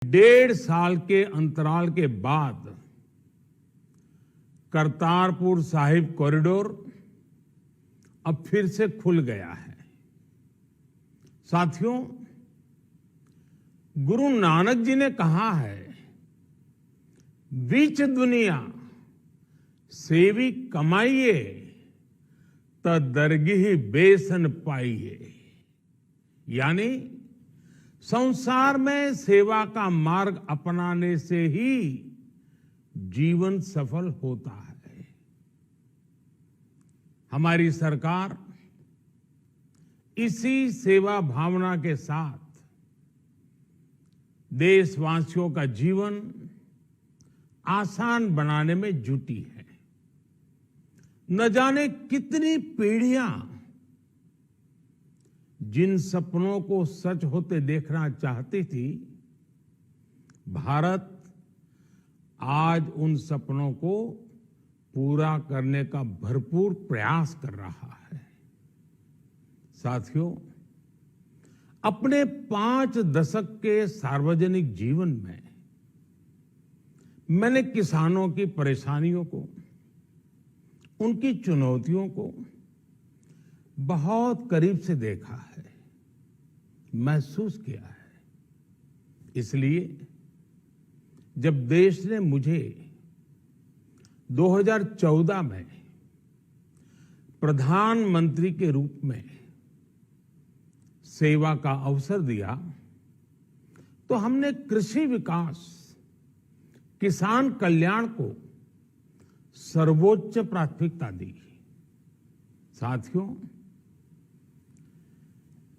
1.5 साल के अंतराल के बाद करतारपुर साहिब कॉरिडोर अब फिर से खुल गया है। साथियों, गुरु नानक जी ने कहा है, बीच दुनिया सेवी कमाइए त दरगिही बेसन पाइए। यानी संसार में सेवा का मार्ग अपनाने से ही जीवन सफल होता है। हमारी सरकार इसी सेवा भावना के साथ देशवासियों का जीवन आसान बनाने में जुटी है। न जाने कितनी पीढ़ियां जिन सपनों को सच होते देखना चाहती थी, भारत आज उन सपनों को पूरा करने का भरपूर प्रयास कर रहा है। साथियों, अपने 5 दशक के सार्वजनिक जीवन में मैंने किसानों की परेशानियों को, उनकी चुनौतियों को बहुत करीब से देखा है, महसूस किया है। इसलिए जब देश ने मुझे 2014 में प्रधानमंत्री के रूप में सेवा का अवसर दिया, तो हमने कृषि विकास, किसान कल्याण को सर्वोच्च प्राथमिकता दी। साथियों,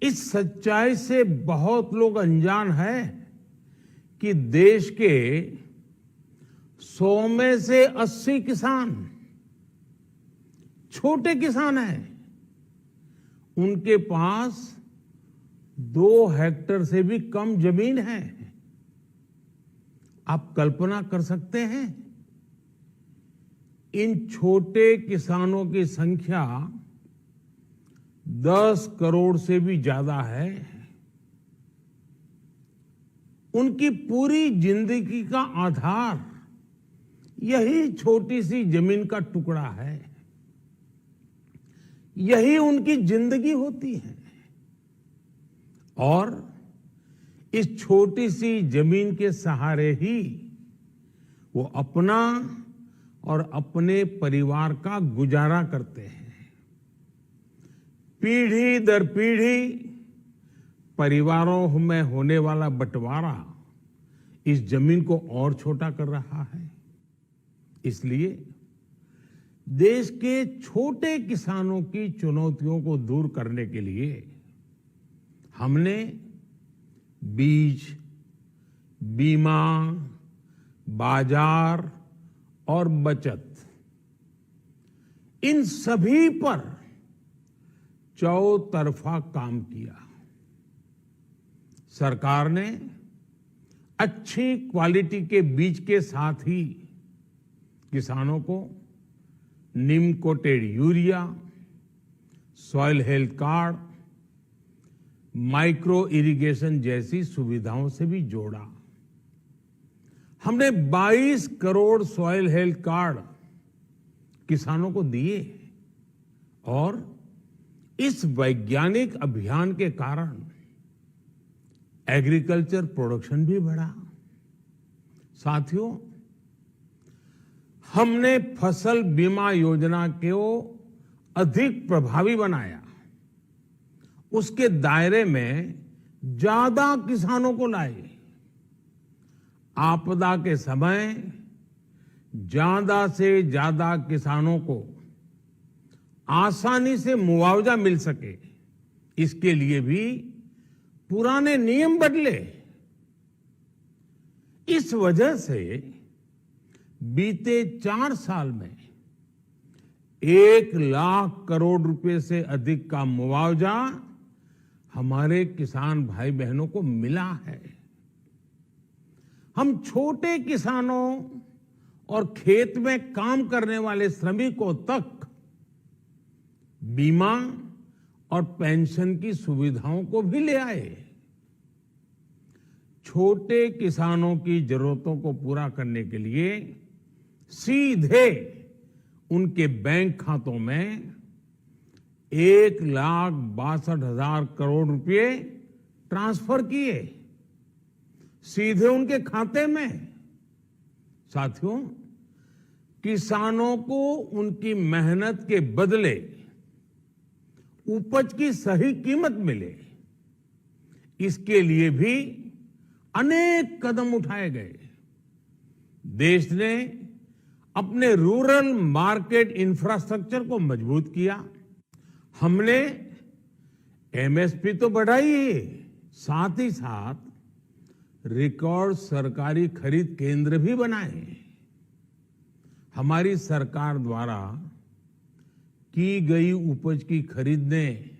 इस सच्चाई से बहुत लोग अनजान हैं कि देश के 100 में से 80 किसान छोटे किसान हैं। उनके पास 2 हेक्टेयर से भी कम जमीन है। आप कल्पना कर सकते हैं, इन छोटे किसानों की संख्या 10 करोड़ से भी ज्यादा है। उनकी पूरी जिंदगी का आधार यही छोटी सी जमीन का टुकड़ा है। यही उनकी जिंदगी होती है। और इस छोटी सी जमीन के सहारे ही वो अपना और अपने परिवार का गुजारा करते हैं। पीढ़ी दर पीढ़ी परिवारों में होने वाला बंटवारा इस जमीन को और छोटा कर रहा है। इसलिए देश के छोटे किसानों की चुनौतियों को दूर करने के लिए हमने बीज, बीमा, बाजार और बचत, इन सभी पर चौतरफा काम किया। सरकार ने अच्छी क्वालिटी के बीज के साथ ही किसानों को neem coated urea, soil health card, micro irrigation जैसी सुविधाओं से भी जोड़ा। हमने 22 करोड़ सॉइल हेल्थ कार्ड किसानों को दिए और इस वैज्ञानिक अभियान के कारण एग्रीकल्चर प्रोडक्शन भी बढ़ा। साथियों, हमने फसल बीमा योजना को अधिक प्रभावी बनाया। उसके दायरे में ज्यादा किसानों को लाए। आपदा के समय ज्यादा से ज्यादा किसानों को आसानी से मुआवजा मिल सके, इसके लिए भी पुराने नियम बदले। इस वजह से बीते 4 साल में 1 लाख करोड़ रुपए से अधिक का मुआवजा हमारे किसान भाई बहनों को मिला है। हम छोटे किसानों और खेत में काम करने वाले श्रमिकों तक बीमा और पेंशन की सुविधाओं को भी ले आए। छोटे किसानों की जरूरतों को पूरा करने के लिए सीधे उनके बैंक खातों में 1,62,000 करोड़ रुपए ट्रांसफर किए, सीधे उनके खाते में। साथियों, किसानों को उनकी मेहनत के बदले उपज की सही कीमत मिले, इसके लिए भी अनेक कदम उठाए गए। देश ने अपने रूरल मार्केट इंफ्रास्ट्रक्चर को मजबूत किया। हमने एमएसपी तो बढ़ाई है, साथ ही साथ रिकॉर्ड सरकारी खरीद केंद्र भी बनाए। हमारी सरकार द्वारा की गई उपज की खरीद ने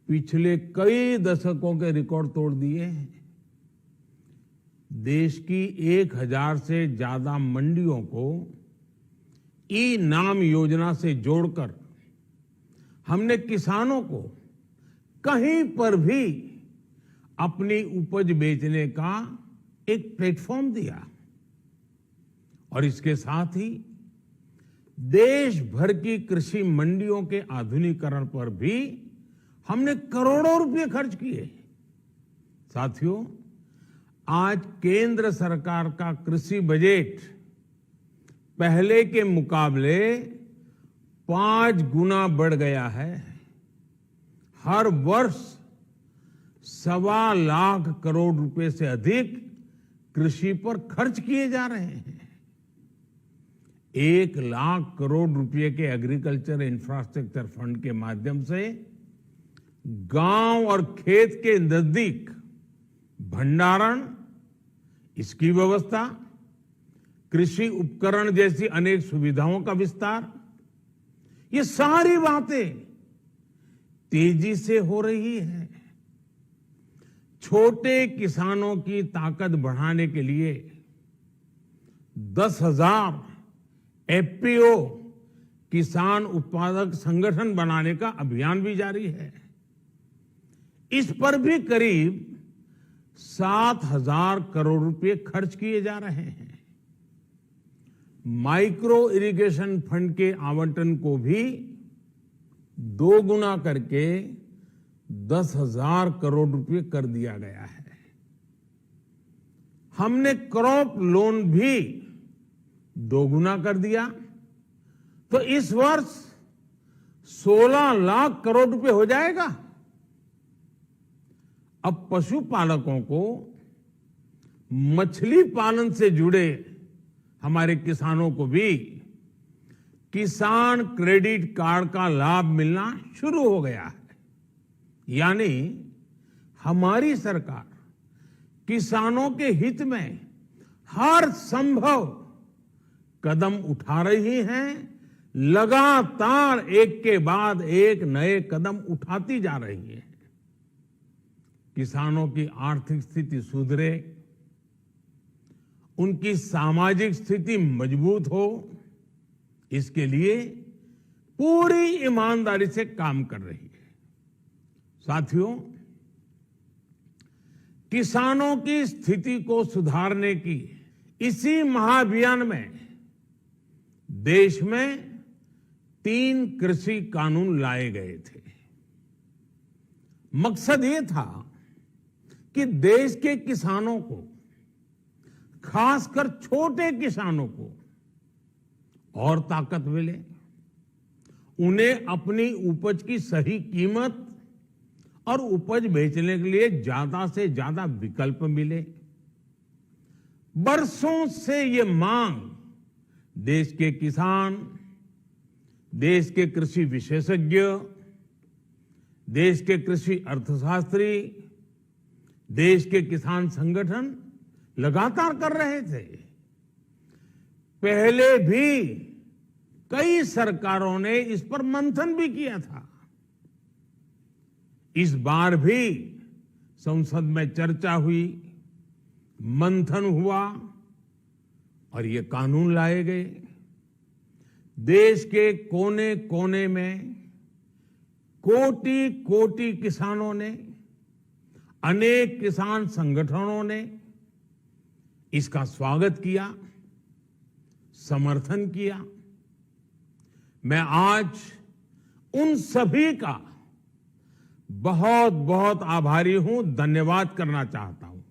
पिछले कई दशकों के रिकॉर्ड तोड़ दिए हैं। देश की 1,000 से ज्यादा मंडियों को ई नाम योजना से जोड़कर हमने किसानों को कहीं पर भी अपनी उपज बेचने का एक प्लेटफॉर्म दिया और इसके साथ ही देश भर की कृषि मंडियों के आधुनिकीकरण पर भी हमने करोड़ों रुपए खर्च किए। साथियों, आज केंद्र सरकार का कृषि बजट पहले के मुकाबले 5 गुना बढ़ गया है। हर वर्ष 1.25 लाख करोड़ रुपए से अधिक कृषि पर खर्च किए जा रहे हैं। 1 लाख करोड़ रुपए के एग्रीकल्चर इंफ्रास्ट्रक्चर फंड के माध्यम से गांव और खेत के नजदीक भंडारण, इसकी व्यवस्था, कृषि उपकरण जैसी अनेक सुविधाओं का विस्तार, ये सारी बातें तेजी से हो रही है। छोटे किसानों की ताकत बढ़ाने के लिए 10,000 एफपीओ किसान उत्पादक संगठन बनाने का अभियान भी जारी है। इस पर भी करीब 7,000 करोड़ रुपए खर्च किए जा रहे हैं। माइक्रो इरिगेशन फंड के आवंटन को भी 2 गुना करके 10,000 करोड़ रुपए कर दिया गया है। हमने क्रॉप लोन भी 2 गुना कर दिया, तो इस वर्ष 16 लाख करोड़ रुपए हो जाएगा। अब पशुपालकों को मछली पालन से जुड़े हमारे किसानों को भी किसान क्रेडिट कार्ड का लाभ मिलना शुरू हो गया है। यानी हमारी सरकार किसानों के हित में हर संभव कदम उठा रही है, लगातार एक के बाद एक नए कदम उठाती जा रही है। किसानों की आर्थिक स्थिति सुधरे, उनकी सामाजिक स्थिति मजबूत हो, इसके लिए पूरी ईमानदारी से काम कर रही है। साथियों, किसानों की स्थिति को सुधारने की इसी महाअभियान में देश में 3 कृषि कानून लाए गए थे। मकसद ये था कि देश के किसानों को, खासकर छोटे किसानों को और ताकत मिले, उन्हें अपनी उपज की सही कीमत और उपज बेचने के लिए ज्यादा से ज्यादा विकल्प मिले। बरसों से ये मांग देश के किसान, देश के कृषि विशेषज्ञ, देश के कृषि अर्थशास्त्री, देश के किसान संगठन लगातार कर रहे थे। पहले भी कई सरकारों ने इस पर मंथन भी किया था। इस बार भी संसद में चर्चा हुई, मंथन हुआ और ये कानून लाए गए। देश के कोने कोने में कोटि कोटि किसानों ने, अनेक किसान संगठनों ने इसका स्वागत किया, समर्थन किया। मैं आज उन सभी का बहुत बहुत आभारी हूं, धन्यवाद करना चाहता हूं।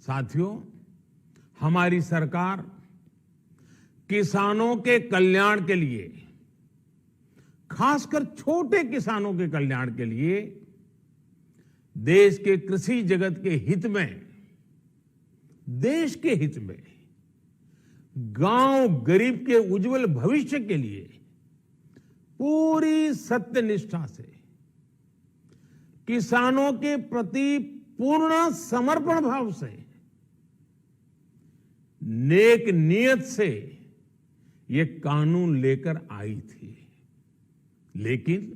साथियों, हमारी सरकार किसानों के कल्याण के लिए, खासकर छोटे किसानों के कल्याण के लिए, देश के कृषि जगत के हित में, देश के हित में, गांव गरीब के उज्जवल भविष्य के लिए पूरी सत्यनिष्ठा से, किसानों के प्रति पूर्ण समर्पण भाव से, नेक नियत से ये कानून लेकर आई थी। लेकिन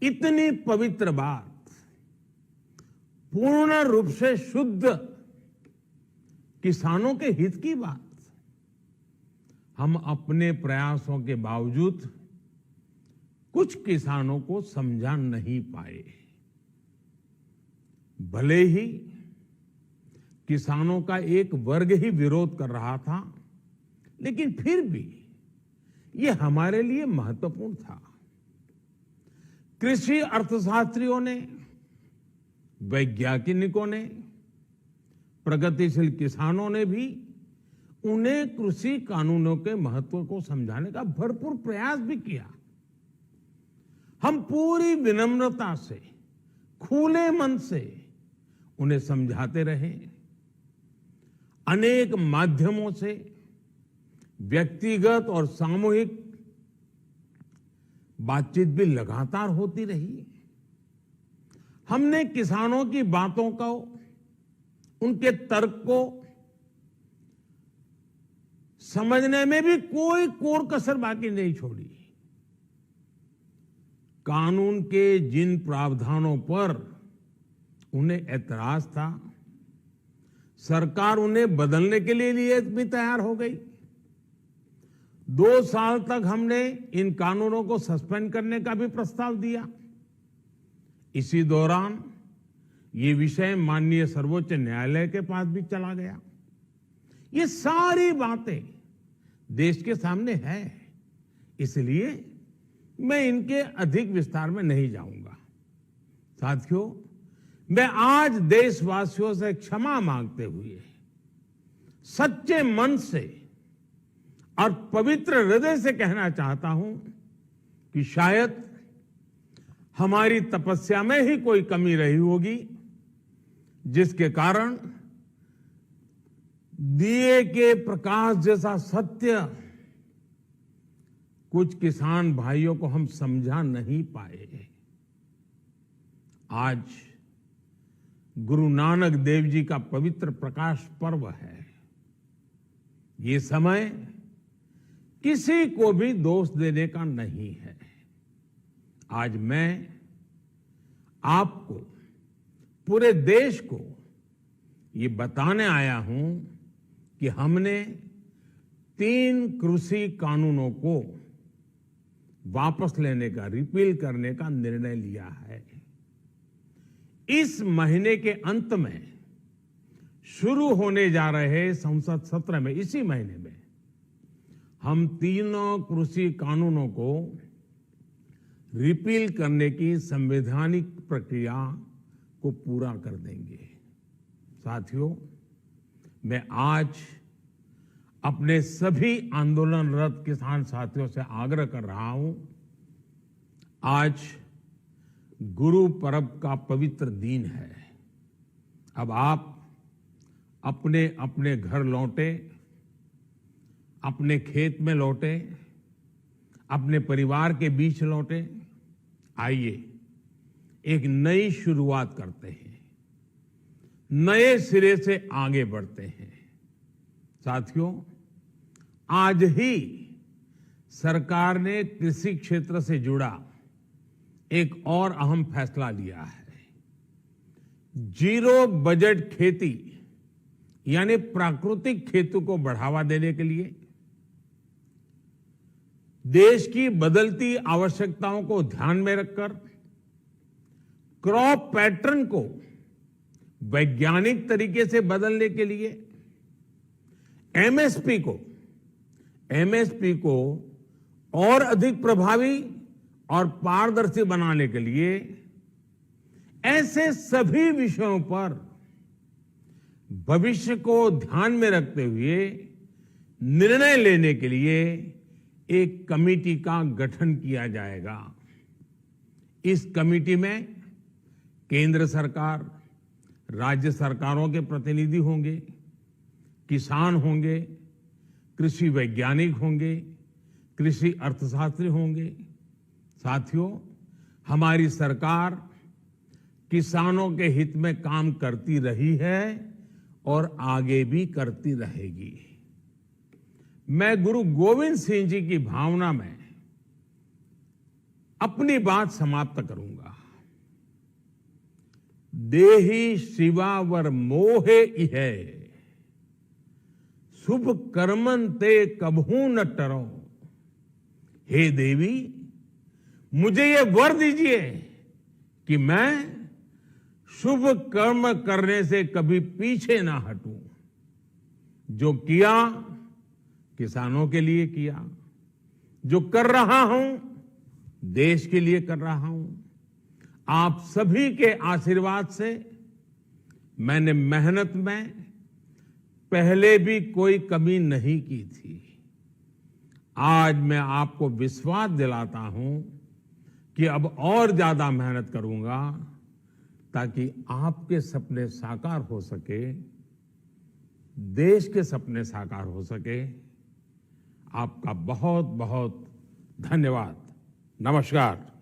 इतनी पवित्र बात, पूर्ण रूप से शुद्ध किसानों के हित की बात, हम अपने प्रयासों के बावजूद कुछ किसानों को समझा नहीं पाए। भले ही किसानों का एक वर्ग ही विरोध कर रहा था, लेकिन फिर भी ये हमारे लिए महत्वपूर्ण था। कृषि अर्थशास्त्रियों ने, वैज्ञानिकों ने, प्रगतिशील किसानों ने भी उन्हें कृषि कानूनों के महत्व को समझाने का भरपूर प्रयास भी किया। हम पूरी विनम्रता से, खुले मन से उन्हें समझाते रहे। अनेक माध्यमों से व्यक्तिगत और सामूहिक बातचीत भी लगातार होती रही। हमने किसानों की बातों को, उनके तर्क को समझने में भी कोई कोर कसर बाकी नहीं छोड़ी। कानून के जिन प्रावधानों पर उन्हें ऐतराज था, सरकार उन्हें बदलने के लिए भी तैयार हो गई। 2 साल तक हमने इन कानूनों को सस्पेंड करने का भी प्रस्ताव दिया। इसी दौरान ये विषय माननीय सर्वोच्च न्यायालय के पास भी चला गया। ये सारी बातें देश के सामने है, इसलिए मैं इनके अधिक विस्तार में नहीं जाऊंगा। साथियों, मैं आज देशवासियों से क्षमा मांगते हुए सच्चे मन से और पवित्र हृदय से कहना चाहता हूं कि शायद हमारी तपस्या में ही कोई कमी रही होगी, जिसके कारण दिए के प्रकाश जैसा सत्य कुछ किसान भाइयों को हम समझा नहीं पाए। आज गुरु नानक देव जी का पवित्र प्रकाश पर्व है। ये समय किसी को भी दोष देने का नहीं है। आज मैं आपको, पूरे देश को ये बताने आया हूं कि हमने 3 कृषि कानूनों को वापस लेने का, रिपील करने का निर्णय लिया है। इस महीने के अंत में शुरू होने जा रहे संसद सत्र में, इसी महीने में, हम 3 कृषि कानूनों को रिपील करने की संवैधानिक प्रक्रिया को पूरा कर देंगे। साथियों, मैं आज अपने सभी आंदोलनरत किसान साथियों से आग्रह कर रहा हूं, आज गुरु पर्व का पवित्र दिन है। अब आप अपने अपने घर लौटे, अपने खेत में लौटे, अपने परिवार के बीच लौटे। आइए एक नई शुरुआत करते हैं, नए सिरे से आगे बढ़ते हैं। साथियों, आज ही सरकार ने कृषि क्षेत्र से जुड़ा एक और अहम फैसला लिया है। 0 बजट खेती यानी प्राकृतिक खेती को बढ़ावा देने के लिए, देश की बदलती आवश्यकताओं को ध्यान में रखकर क्रॉप पैटर्न को वैज्ञानिक तरीके से बदलने के लिए एमएसपी को और अधिक प्रभावी और पारदर्शी बनाने के लिए ऐसे सभी विषयों पर भविष्य को ध्यान में रखते हुए निर्णय लेने के लिए एक कमेटी का गठन किया जाएगा। इस कमेटी में केंद्र सरकार, राज्य सरकारों के प्रतिनिधि होंगे, किसान होंगे, कृषि वैज्ञानिक होंगे, कृषि अर्थशास्त्री होंगे। साथियों, हमारी सरकार किसानों के हित में काम करती रही है और आगे भी करती रहेगी। मैं गुरु गोविंद सिंह जी की भावना में अपनी बात समाप्त करूंगा। देहि शिवावर मोहे इहे, शुभ कर्मन ते कबहू न टरो। हे देवी, मुझे ये वर दीजिए कि मैं शुभ कर्म करने से कभी पीछे ना हटूं। जो किया किसानों के लिए किया, जो कर रहा हूं देश के लिए कर रहा हूं। आप सभी के आशीर्वाद से मैंने मेहनत में पहले भी कोई कमी नहीं की थी। आज मैं आपको विश्वास दिलाता हूं कि अब और ज्यादा मेहनत करूंगा ताकि आपके सपने साकार हो सके, देश के सपने साकार हो सके। आपका बहुत बहुत धन्यवाद। नमस्कार।